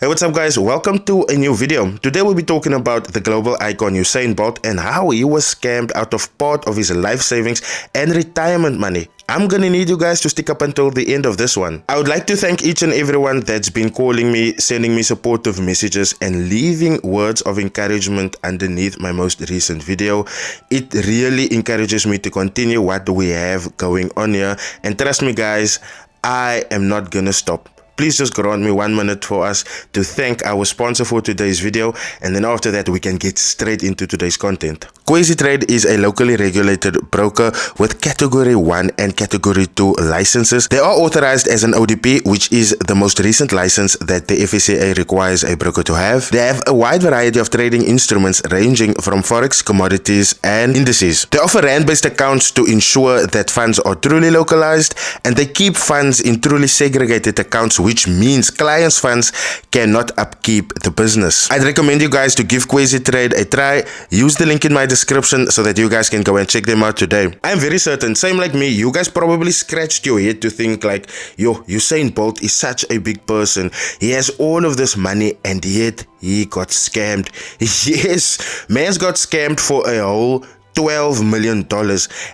Hey, what's up guys? Welcome to a new video. Today we'll be talking about the global icon Usain Bolt and how he was scammed out of part of his life savings and retirement money. I'm gonna need you guys to stick up until the end of this one. I would like to thank each and everyone that's been calling me, sending me supportive messages and leaving words of encouragement underneath my most recent video. It really encourages me to continue what we have going on here, and trust me guys, I am not gonna stop. Please just grant me 1 minute for us to thank our sponsor for today's video, and then after that we can get straight into today's content. Trade is a locally regulated broker with Category 1 and Category 2 licenses. They are authorized as an ODP, which is the most recent license that the FSCA requires a broker to have. They have a wide variety of trading instruments ranging from forex, commodities, and indices. They offer rand-based accounts to ensure that funds are truly localized, and they keep funds in truly segregated accounts, which means clients' funds cannot upkeep the business. I'd recommend you guys to give Trade a try. Use the link in my description so that you guys can go and check them out today. I'm very certain, same like me, you guys probably scratched your head to think like, yo, Usain Bolt is such a big person. He has all of this money and yet he got scammed. Yes, man's got scammed for a whole $12 million,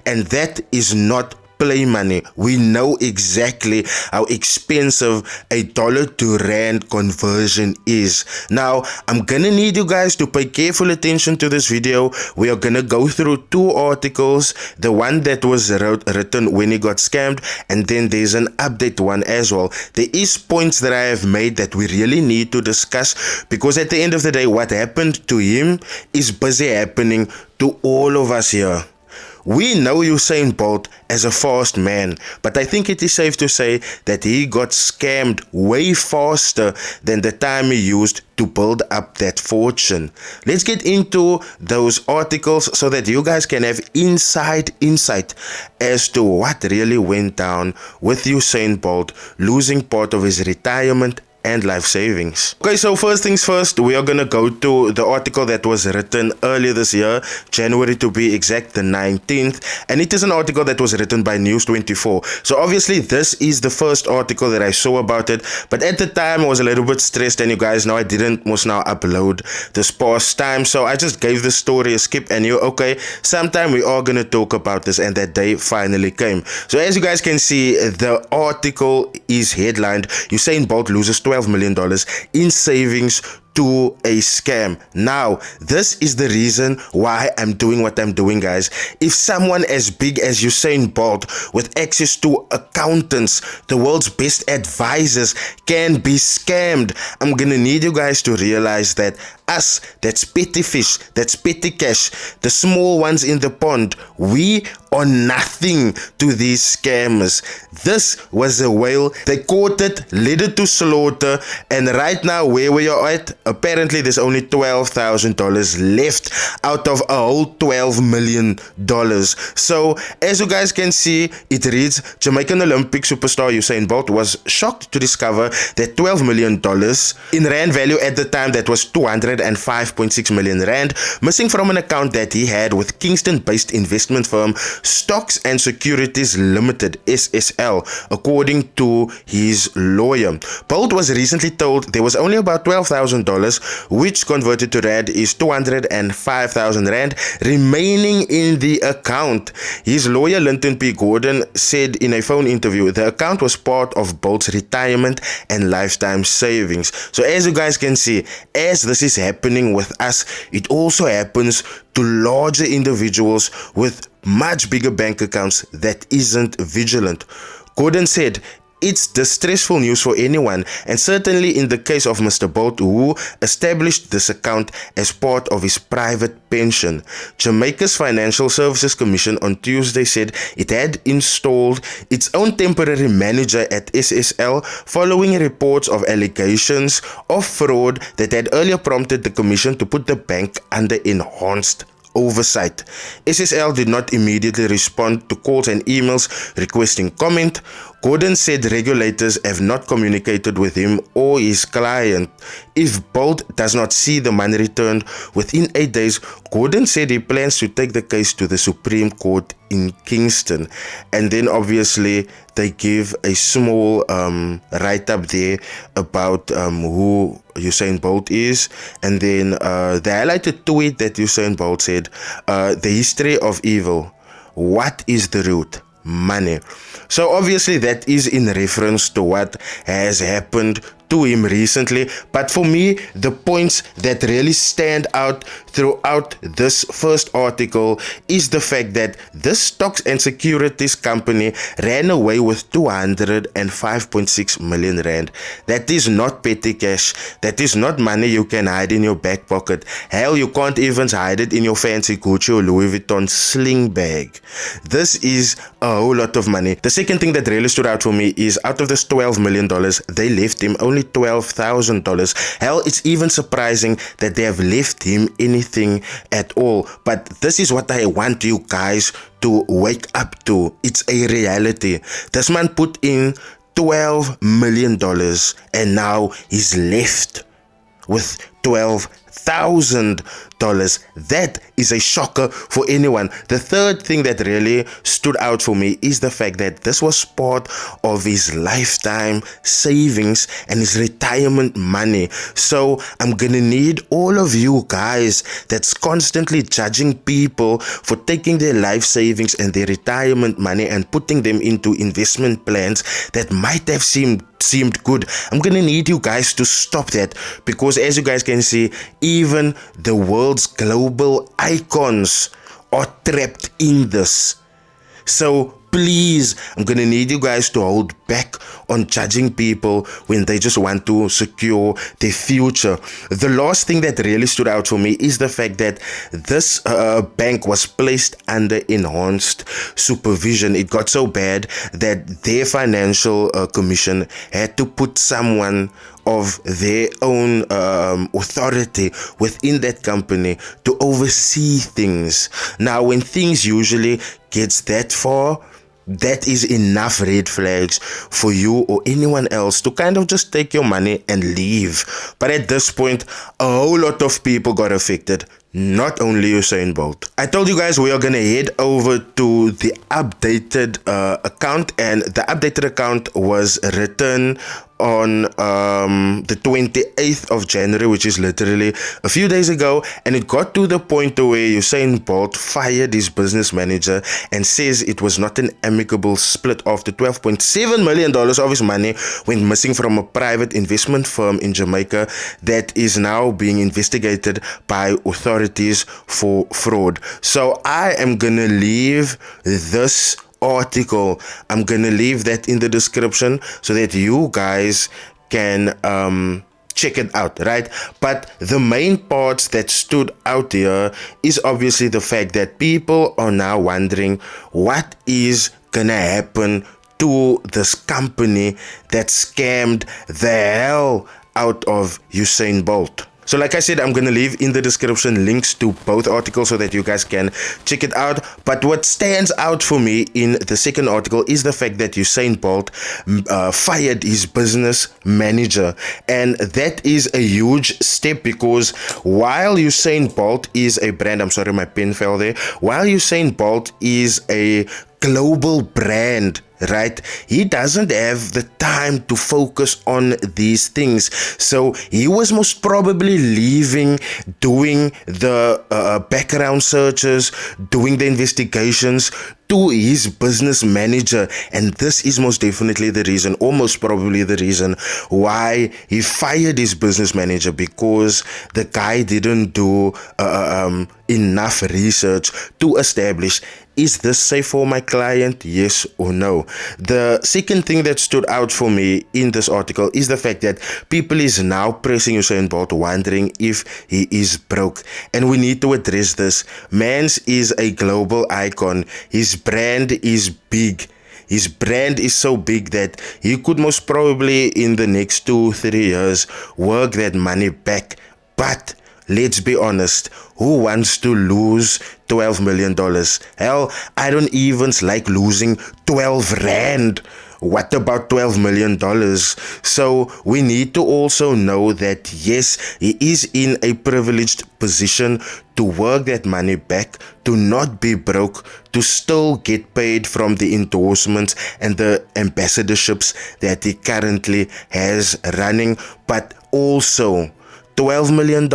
and that is not play money. We know exactly how expensive a dollar to rand conversion is. Now, I'm gonna need you guys to pay careful attention to this video. We are gonna go through two articles, the one that was written when he got scammed, and then there's an update one as well. There is points that I have made that we really need to discuss, because at the end of the day, what happened to him is busy happening to all of us here. We know Usain Bolt as a fast man, but I think it is safe to say that he got scammed way faster than the time he used to build up that fortune. Let's get into those articles so that you guys can have insight as to what really went down with Usain Bolt losing part of his retirement and life savings. Okay, so first things first, we are gonna go to the article that was written earlier this year, January to be exact, the 19th, and it is an article that was written by News 24. So obviously this is the first article that I saw about it, but at the time I was a little bit stressed, and you guys know I didn't now upload this past time, so I just gave the story a skip and knew, okay, sometime we are gonna talk about this, and that day finally came. So as you guys can see, the article is headlined, Usain Bolt loses $12 million in savings to a scam. Now, this is the reason why I'm doing what I'm doing, guys. If someone as big as Usain Bolt, with access to accountants, the world's best advisors, can be scammed, I'm gonna need you guys to realize that us, that's petty fish, that's petty cash, the small ones in the pond, we are nothing to these scammers. This was a whale. They caught it, led it to slaughter, and right now where we are at, apparently there's only $12,000 left out of a whole $12 million. So as you guys can see, it reads, Jamaican Olympic superstar Usain Bolt was shocked to discover that $12 million in rand value at the time, that was 205.6 million rand, missing from an account that he had with Kingston-based investment firm Stocks and Securities Limited, SSL, according to his lawyer. Bolt was recently told there was only about $12,000, which converted to rand is 205,000 rand, remaining in the account. His lawyer, Linton P. Gordon, said in a phone interview the account was part of Bolt's retirement and lifetime savings. So as you guys can see, as this is happening with us, it also happens to larger individuals with much bigger bank accounts that isn't vigilant. Gordon said, it's distressful news for anyone, and certainly in the case of Mr. Bolt, who established this account as part of his private pension. Jamaica's Financial Services Commission on Tuesday said it had installed its own temporary manager at SSL following reports of allegations of fraud that had earlier prompted the commission to put the bank under enhanced oversight. SSL did not immediately respond to calls and emails requesting comment. Gordon said regulators have not communicated with him or his client. If Bolt does not see the money returned within 8 days, Gordon said he plans to take the case to the Supreme Court in Kingston. And then obviously they give a small write-up there about who Usain Bolt is. And then they highlighted a tweet that Usain Bolt said, the history of evil. What is the root? Money. So obviously that is in reference to what has happened to him recently. But for me, the points that really stand out throughout this first article is the fact that this stocks and securities company ran away with 205.6 million rand. That is not petty cash. That is not money you can hide in your back pocket. Hell, you can't even hide it in your fancy Gucci or Louis Vuitton sling bag. This is a whole lot of money. The second thing that really stood out for me is out of this $12 million, they left him only $12,000. Hell, it's even surprising that they have left him anything at all. But this is what I want you guys to wake up to. It's a reality. This man put in $12 million and now he's left with $12,000. That is a shocker for anyone. The third thing that really stood out for me is the fact that this was part of his lifetime savings and his retirement money. So I'm gonna need all of you guys that's constantly judging people for taking their life savings and their retirement money and putting them into investment plans that might have seemed good. I'm gonna need you guys to stop that, because as you guys can see, even the world's global icons are trapped in this. So please, I'm gonna need you guys to hold back on judging people when they just want to secure their future. The last thing that really stood out for me is the fact that this bank was placed under enhanced supervision. It got so bad that their financial commission had to put someone of their own authority within that company to oversee things. Now, when things usually gets that far, that is enough red flags for you or anyone else to kind of just take your money and leave. But at this point, a whole lot of people got affected. Not only Usain Bolt. I told you guys we are gonna head over to the updated account, and the updated account was written on the 28th of January, which is literally a few days ago, and it got to the point where Usain Bolt fired his business manager and says it was not an amicable split after $12.7 million of his money went missing from a private investment firm in Jamaica that is now being investigated by authorities for fraud. So I am gonna leave this article, I'm gonna leave that in the description so that you guys can check it out, right? But the main parts that stood out here is obviously the fact that people are now wondering what is gonna happen to this company that scammed the hell out of Usain Bolt. So like I said, I'm going to leave in the description links to both articles so that you guys can check it out. But what stands out for me in the second article is the fact that Usain Bolt fired his business manager. And that is a huge step, because while Usain Bolt is a brand, I'm sorry, my pen fell there. While Usain Bolt is a global brand, right, he doesn't have the time to focus on these things. So he was most probably leaving, doing the background searches, doing the investigations to his business manager, and this is most definitely the reason, or most probably the reason, why he fired his business manager, because the guy didn't do enough research to establish, is this safe for my client, yes or no? The second thing that stood out for me in this article is the fact that people is now pressing Usain Bolt, wondering if he is broke, and we need to address this. Mans is a global icon. His brand is big. His brand is so big that he could most probably in the next 2-3 years work that money back. But let's be honest, who wants to lose $12 million? Hell, I don't even like losing 12 rand what about $12 million? So we need to also know that yes, he is in a privileged position to work that money back, to not be broke, to still get paid from the endorsements and the ambassadorships that he currently has running, but also $12 million,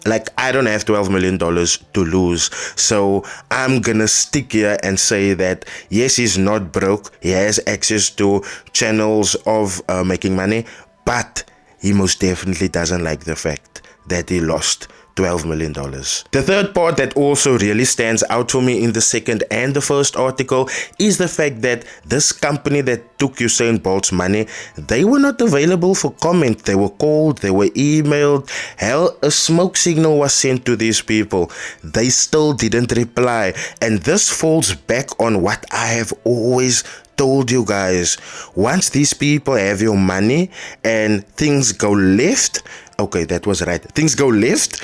like I don't have $12 million to lose. So I'm gonna stick here and say that yes, he's not broke, he has access to channels of making money, but he most definitely doesn't like the fact that he lost $12 million. The third part that also really stands out for me in the second and the first article is the fact that this company that took Usain Bolt's money, they were not available for comment. They were called, they were emailed, hell, a smoke signal was sent to these people. They still didn't reply. And this falls back on what I have always told you guys. Once these people have your money and things go left, okay, that was right. Things go left.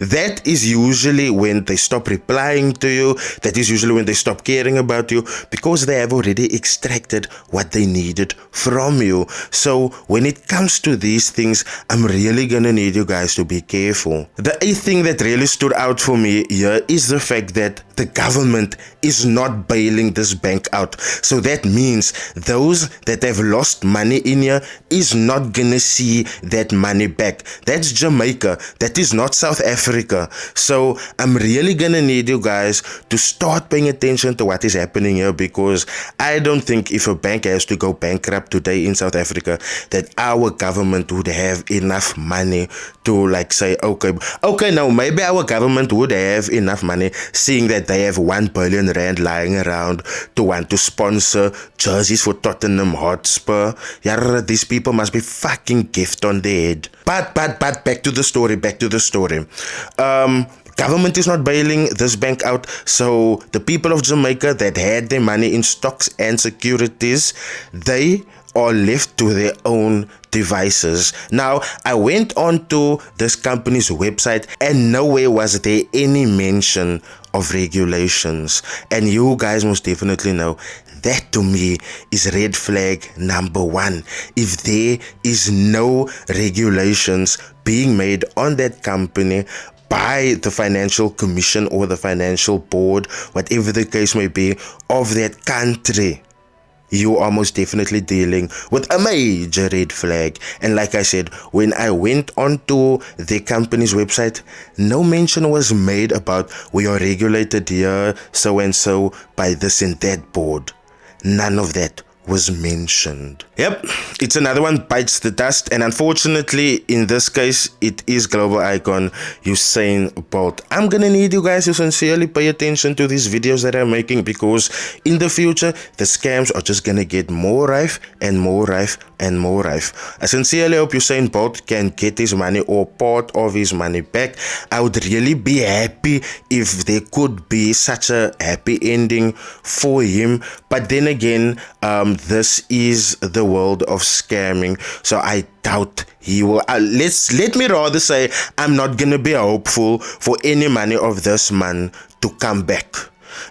That is usually when they stop replying to you. That is usually when they stop caring about you, because they have already extracted what they needed from you. So when it comes to these things, I'm really gonna need you guys to be careful. The eighth thing that really stood out for me here is the fact that the government is not bailing this bank out. So that means those that have lost money in here is not gonna see that money back. That's Jamaica. That is not South Africa. So I'm really gonna need you guys to start paying attention to what is happening here, because I don't think if a bank has to go bankrupt today in South Africa that our government would have enough money to like say, okay, now maybe our government would have enough money, seeing that they have 1 billion rand lying around to want to sponsor jerseys for Tottenham Hotspur. Yeah, these people must be fucking gift on their head. But back to the story. Government is not bailing this bank out, so the people of Jamaica that had their money in stocks and securities, they are left to their own devices. Now, I went on to this company's website and nowhere was there any mention of regulations. And you guys most definitely know that to me is red flag number one. If there is no regulations being made on that company by the financial commission or the financial board, whatever the case may be, of that country, you are most definitely dealing with a major red flag. And like I said, when I went onto the company's website, no mention was made about we are regulated here so and so by this and that board. None of that was mentioned. Yep, it's another one bites the dust, and unfortunately in this case it is global icon Usain Bolt. I'm gonna need you guys to sincerely pay attention to these videos that I'm making, because in the future the scams are just gonna get more rife and more rife and more rife. I sincerely hope Usain Bolt can get his money or part of his money back. I would really be happy if there could be such a happy ending for him, but then again, this is the world of scamming, so I doubt he will. Let me rather say I'm not gonna be hopeful for any money of this man to come back.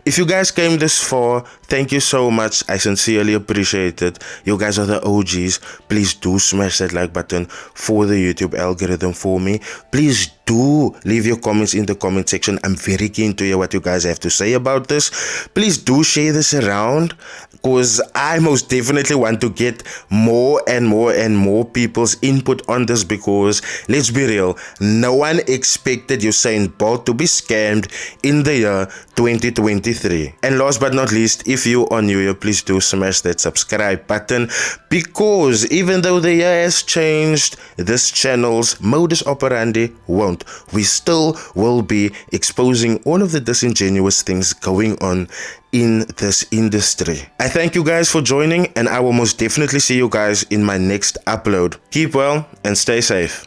If you guys came this far, thank you so much. I sincerely appreciate it. You guys are the OGs. Please do smash that like button for the YouTube algorithm for me. Please do leave your comments in the comment section. I'm very keen to hear what you guys have to say about this. Please do share this around, because I most definitely want to get more and more people's input on this, because let's be real, no one expected Usain Bolt to be scammed in the year 2023. And last but not least, if you are new here, please do smash that subscribe button, because even though the year has changed, this channel's modus operandi won't. We still will be exposing all of the disingenuous things going on in this industry. I thank you guys for joining, and I will most definitely see you guys in my next upload. Keep well and stay safe.